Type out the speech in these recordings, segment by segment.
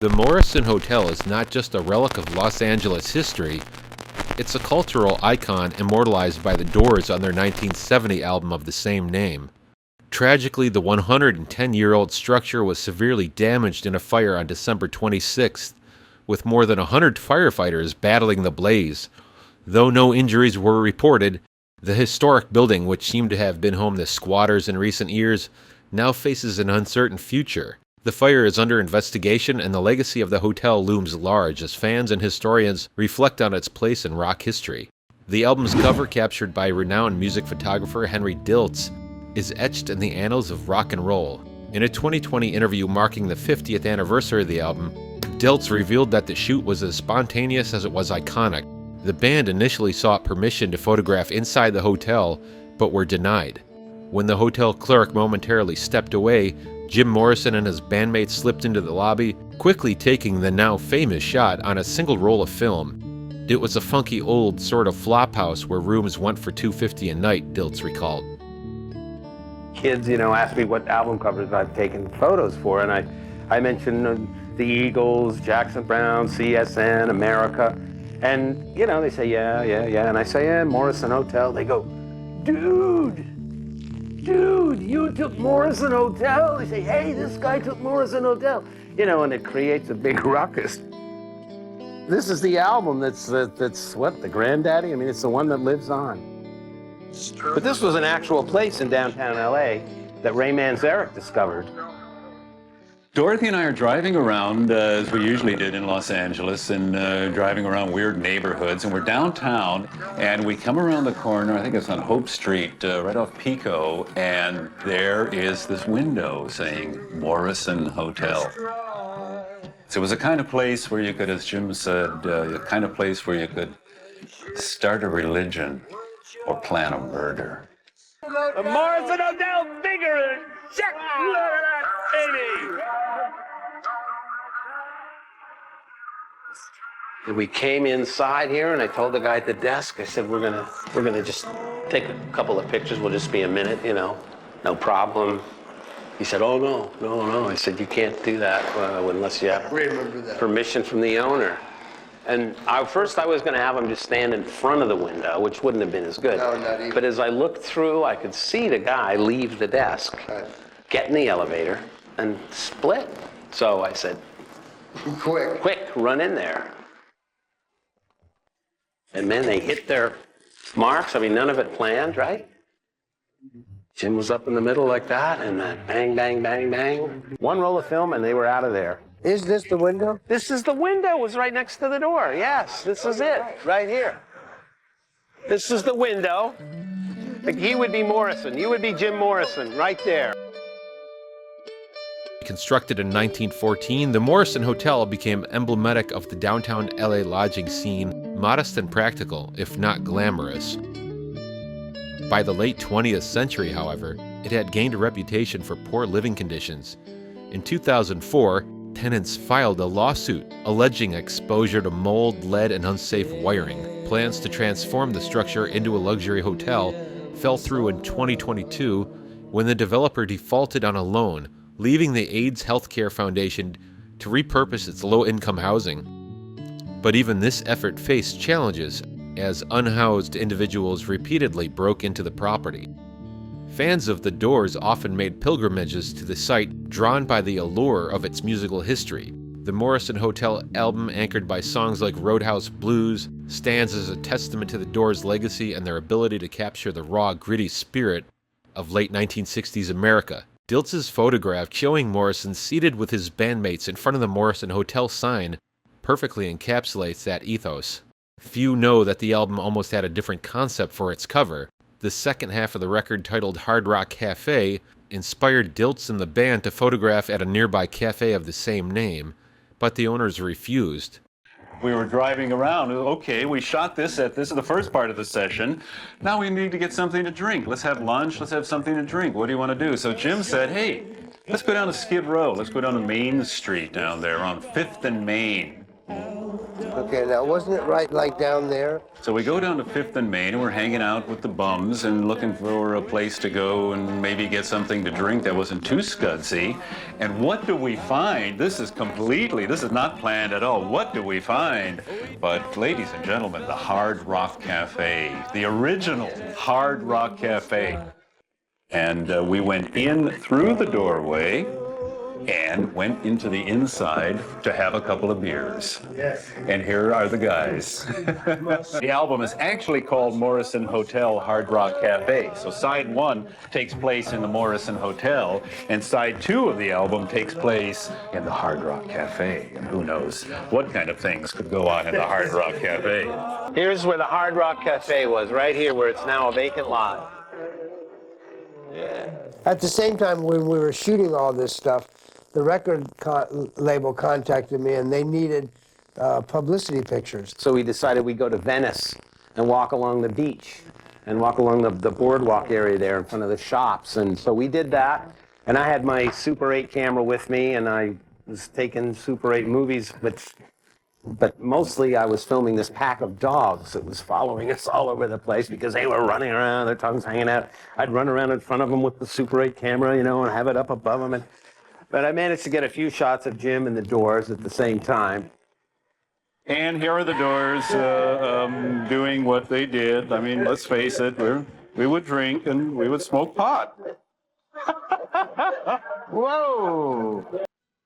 The Morrison Hotel is not just a relic of Los Angeles history, it's a cultural icon immortalized by the Doors on their 1970 album of the same name. Tragically, the 110-year-old structure was severely damaged in a fire on December 26th, with more than 100 firefighters battling the blaze. Though no injuries were reported, the historic building, which seemed to have been home to squatters in recent years, now faces an uncertain future. The fire is under investigation, and the legacy of the hotel looms large as fans and historians reflect on its place in rock history. The album's cover, captured by renowned music photographer Henry Diltz, is etched in the annals of rock and roll. In a 2020 interview marking the 50th anniversary of the album, Diltz revealed that the shoot was as spontaneous as it was iconic. The band initially sought permission to photograph inside the hotel, but were denied. When the hotel clerk momentarily stepped away, Jim Morrison and his bandmates slipped into the lobby, quickly taking the now famous shot on a single roll of film. It was a funky old sort of flop house where rooms went for $250 a night, Diltz recalled. Kids, ask me what album covers I've taken photos for, and I mentioned the Eagles, Jackson Browne, CSN, America, and, they say, yeah, and I say, yeah, Morrison Hotel. They go, dude, you took Morrison Hotel? They say, hey, this guy took Morrison Hotel. And it creates a big ruckus. This is the album that's what, the granddaddy? I mean, it's the one that lives on. But this was an actual place in downtown LA that Ray Manzerek discovered. Dorothy and I are driving around, as we usually did in Los Angeles, and driving around weird neighborhoods, and we're downtown, and we come around the corner, I think it's on Hope Street, right off Pico, and there is this window saying Morrison Hotel. So it was a kind of place where you could, as Jim said, a kind of place where you could start a religion or plan a murder. The Morrison Hotel, bigger than Jack, baby. We came inside here, and I told the guy at the desk, I said, we're gonna just take a couple of pictures. We'll just be a minute, no problem. He said, oh, no. I said, you can't do that unless you have permission from the owner. And first I was going to have him just stand in front of the window, which wouldn't have been as good. No, not even. But as I looked through, I could see the guy leave the desk, get in the elevator, and split. So I said, quick, run in there. And then they hit their marks. I mean, none of it planned, right? Jim was up in the middle like that, and then bang, bang, bang, bang. One roll of film, and they were out of there. Is this the window? This is the window. It was right next to the door. Yes, this is it, right here. This is the window. He would be Morrison. You would be Jim Morrison, right there. Constructed in 1914, the Morrison Hotel became emblematic of the downtown LA lodging scene, modest and practical, if not glamorous. By the late 20th century, however, it had gained a reputation for poor living conditions. In 2004, tenants filed a lawsuit alleging exposure to mold, lead, and unsafe wiring. Plans to transform the structure into a luxury hotel fell through in 2022 when the developer defaulted on a loan, leaving the AIDS Healthcare Foundation to repurpose its low-income housing. But even this effort faced challenges, as unhoused individuals repeatedly broke into the property. Fans of the Doors often made pilgrimages to the site, drawn by the allure of its musical history. The Morrison Hotel album, anchored by songs like Roadhouse Blues, stands as a testament to the Doors' legacy and their ability to capture the raw, gritty spirit of late 1960s America. Diltz's photograph showing Morrison seated with his bandmates in front of the Morrison Hotel sign perfectly encapsulates that ethos. Few know that the album almost had a different concept for its cover. The second half of the record, titled Hard Rock Cafe, inspired Diltz and the band to photograph at a nearby cafe of the same name, but the owners refused. We were driving around. Okay, we shot this is the first part of the session. Now we need to get something to drink. Let's have lunch. Let's have something to drink. What do you want to do? So Jim said, hey, let's go down to Skid Row. Let's go down to Main Street down there on 5th and Main. Okay, now wasn't it right like down there? So we go down to 5th and Main, and we're hanging out with the bums and looking for a place to go and maybe get something to drink that wasn't too scudsy. And what do we find? This is not planned at all. What do we find? But ladies and gentlemen, the Hard Rock Cafe, the original Hard Rock Cafe. And we went in through the doorway and went into the inside to have a couple of beers. Yes. And here are the guys. The album is actually called Morrison Hotel Hard Rock Cafe. So side 1 takes place in the Morrison Hotel, and side 2 of the album takes place in the Hard Rock Cafe. And who knows what kind of things could go on in the Hard Rock Cafe. Here's where the Hard Rock Cafe was, right here where it's now a vacant lot. Yeah. At the same time, when we were shooting all this stuff, the record label contacted me, and they needed publicity pictures. So we decided we'd go to Venice and walk along the beach and walk along the boardwalk area there in front of the shops. And so we did that. And I had my Super 8 camera with me, and I was taking Super 8 movies, but mostly I was filming this pack of dogs that was following us all over the place because they were running around, their tongues hanging out. I'd run around in front of them with the Super 8 camera, you know, and have it up above them. But I managed to get a few shots of Jim and the Doors at the same time. And here are the Doors doing what they did. I mean, let's face it, we would drink and we would smoke pot. Whoa!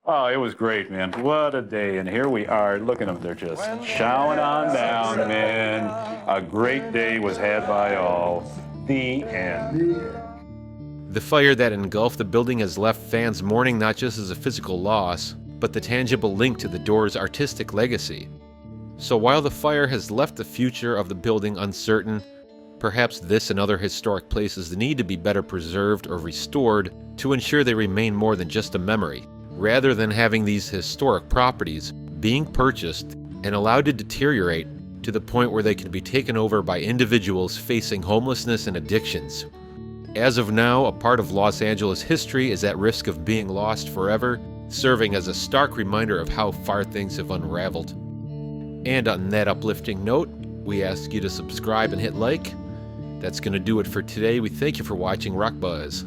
Oh, it was great, man. What a day. And here we are. Look at them. They're just chowing on down, man. A great day was had by all. The end. The fire that engulfed the building has left fans mourning not just as a physical loss, but the tangible link to the Doors' artistic legacy. So while the fire has left the future of the building uncertain, perhaps this and other historic places need to be better preserved or restored to ensure they remain more than just a memory, rather than having these historic properties being purchased and allowed to deteriorate to the point where they can be taken over by individuals facing homelessness and addictions. As of now, a part of Los Angeles history is at risk of being lost forever, serving as a stark reminder of how far things have unraveled. And on that uplifting note, we ask you to subscribe and hit like. That's going to do it for today. We thank you for watching Rock Buzz.